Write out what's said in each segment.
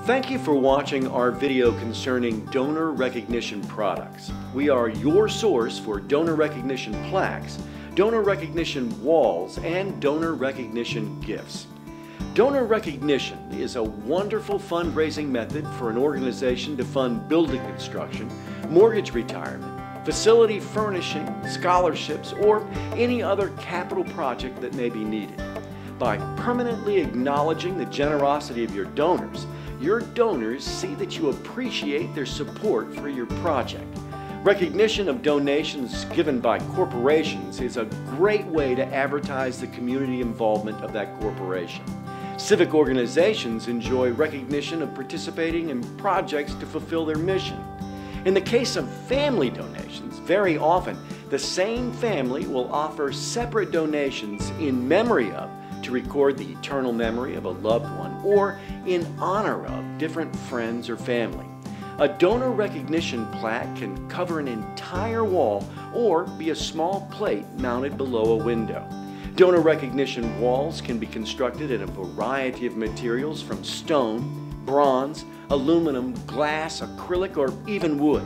Thank you for watching our video concerning donor recognition products. We are your source for donor recognition plaques, donor recognition walls, and donor recognition gifts. Donor recognition is a wonderful fundraising method for an organization to fund building construction, mortgage retirement, facility furnishing, scholarships, or any other capital project that may be needed. By permanently acknowledging the generosity of your donors see that you appreciate their support for your project. Recognition of donations given by corporations is a great way to advertise the community involvement of that corporation. Civic organizations enjoy recognition of participating in projects to fulfill their mission. In the case of family donations, very often the same family will offer separate donations in memory of, to record the eternal memory of a loved one, or in honor of different friends or family. A donor recognition plaque can cover an entire wall or be a small plate mounted below a window. Donor recognition walls can be constructed in a variety of materials from stone, bronze, aluminum, glass, acrylic, or even wood.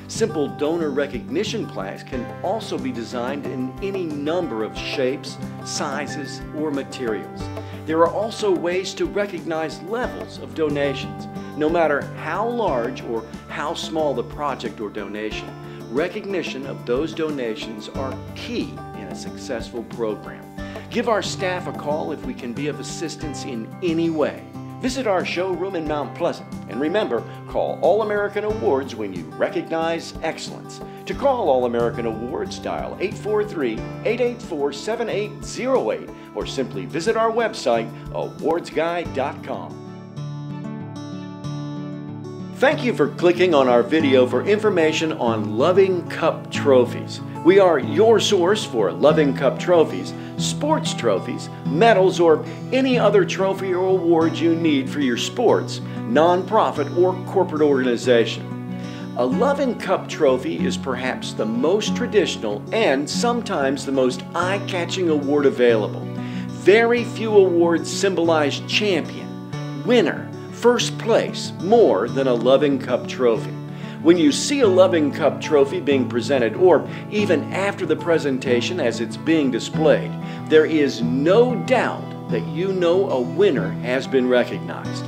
Simple donor recognition plaques can also be designed in any number of shapes, sizes, or materials. There are also ways to recognize levels of donations. No matter how large or how small the project or donation, recognition of those donations are key in a successful program. Give our staff a call if we can be of assistance in any way. Visit our showroom in Mount Pleasant, and remember, call All-American Awards when you recognize excellence. To call All-American Awards, dial 843-884-7808 or simply visit our website, awardsguide.com. Thank you for clicking on our video for information on Loving Cup trophies. We are your source for Loving Cup trophies, sports trophies, medals, or any other trophy or award you need for your sports, nonprofit, or corporate organization. A Loving Cup trophy is perhaps the most traditional and sometimes the most eye-catching award available. Very few awards symbolize champion, winner, first place more than a Loving Cup trophy. When you see a Loving Cup trophy being presented, or even after the presentation as it's being displayed, there is no doubt that you know a winner has been recognized.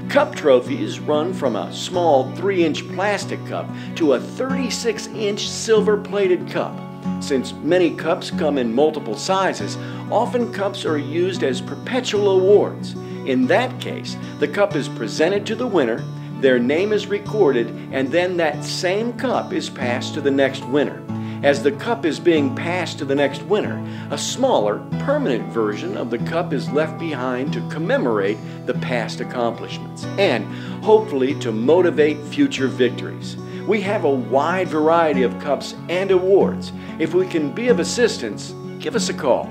Cup trophies run from a small 3-inch plastic cup to a 36-inch silver-plated cup. Since many cups come in multiple sizes, often cups are used as perpetual awards. In that case, the cup is presented to the winner, their name is recorded, and then that same cup is passed to the next winner. As the cup is being passed to the next winner, a smaller, permanent version of the cup is left behind to commemorate the past accomplishments and hopefully to motivate future victories. We have a wide variety of cups and awards. If we can be of assistance, give us a call.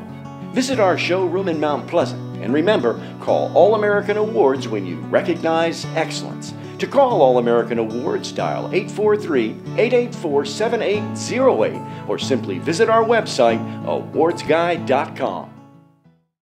Visit our showroom in Mount Pleasant, and remember, call All-American Awards when you recognize excellence. To call All-American Awards, dial 843-884-7808 or simply visit our website, awardsguide.com.